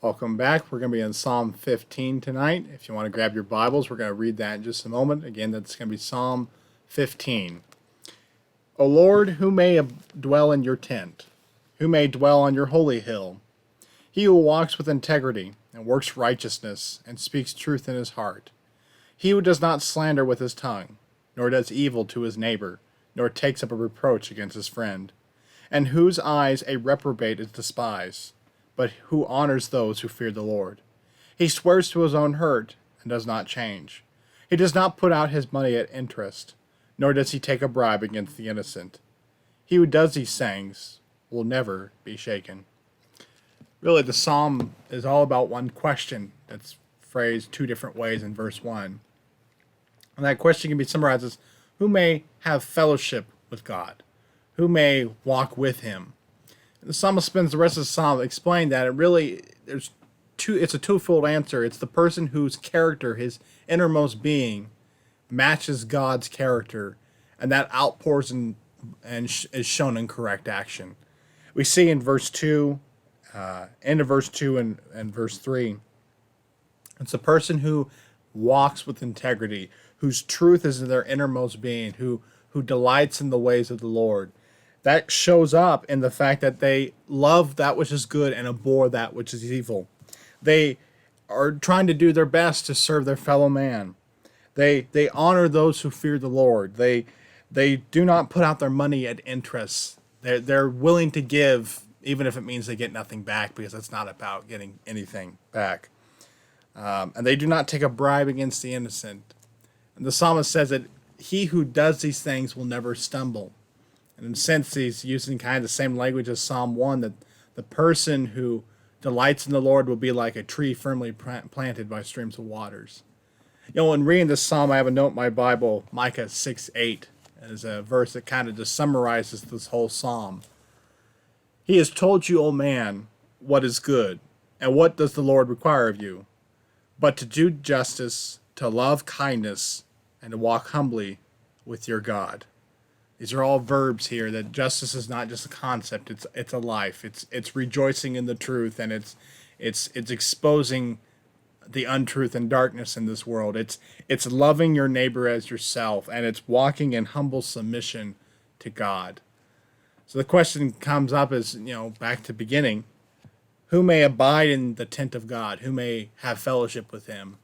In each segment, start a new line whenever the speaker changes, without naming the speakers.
Welcome back. We're going to be in Psalm 15 tonight. If you want to grab your Bibles, we're going to read that in just a moment. Again, that's going to be Psalm 15. O Lord, who may dwell in your tent? Who may dwell on your holy hill? He who walks with integrity and works righteousness and speaks truth in his heart. He who does not slander with his tongue, nor does evil to his neighbor, nor takes up a reproach against his friend, and whose eyes a reprobate is despised, but who honors those who fear the Lord. He swears to his own hurt and does not change. He does not put out his money at interest, nor does he take a bribe against the innocent. He who does these things will never be shaken. Really, the psalm is all about one question that's phrased two different ways in verse 1. And that question can be summarized as, who may have fellowship with God? Who may walk with him? The psalmist spends the rest of the psalm explaining that it's a twofold answer. It's the person whose character, his innermost being, matches God's character, and that outpours is shown in correct action. We see in verse 2, end of verse 2 and verse 3, it's the person who walks with integrity, whose truth is in their innermost being, who delights in the ways of the Lord. That shows up in the fact that they love that which is good and abhor that which is evil. They are trying to do their best to serve their fellow man. They honor those who fear the Lord. They do not put out their money at interest. They're willing to give, even if it means they get nothing back, because it's not about getting anything back. And they do not take a bribe against the innocent. And the psalmist says that he who does these things will never stumble. And in a sense, he's using kind of the same language as Psalm 1, that the person who delights in the Lord will be like a tree firmly planted by streams of waters. You know, when reading this psalm, I have a note in my Bible, Micah 6:8, as a verse that kind of just summarizes this whole psalm. He has told you, O man, what is good, and what does the Lord require of you? But to do justice, to love kindness, and to walk humbly with your God. These are all verbs here. That justice is not just a concept; it's a life. It's rejoicing in the truth, and it's exposing the untruth and darkness in this world. It's loving your neighbor as yourself, and it's walking in humble submission to God. So the question comes up is, back to beginning: who may abide in the tent of God? Who may have fellowship with him?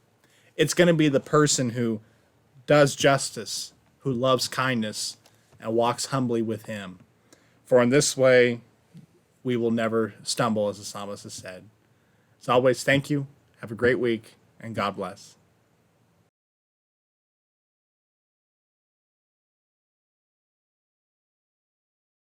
It's going to be the person who does justice, who loves kindness, and walks humbly with him. For in this way, we will never stumble, as the psalmist has said. As always, thank you. Have a great week, and God bless.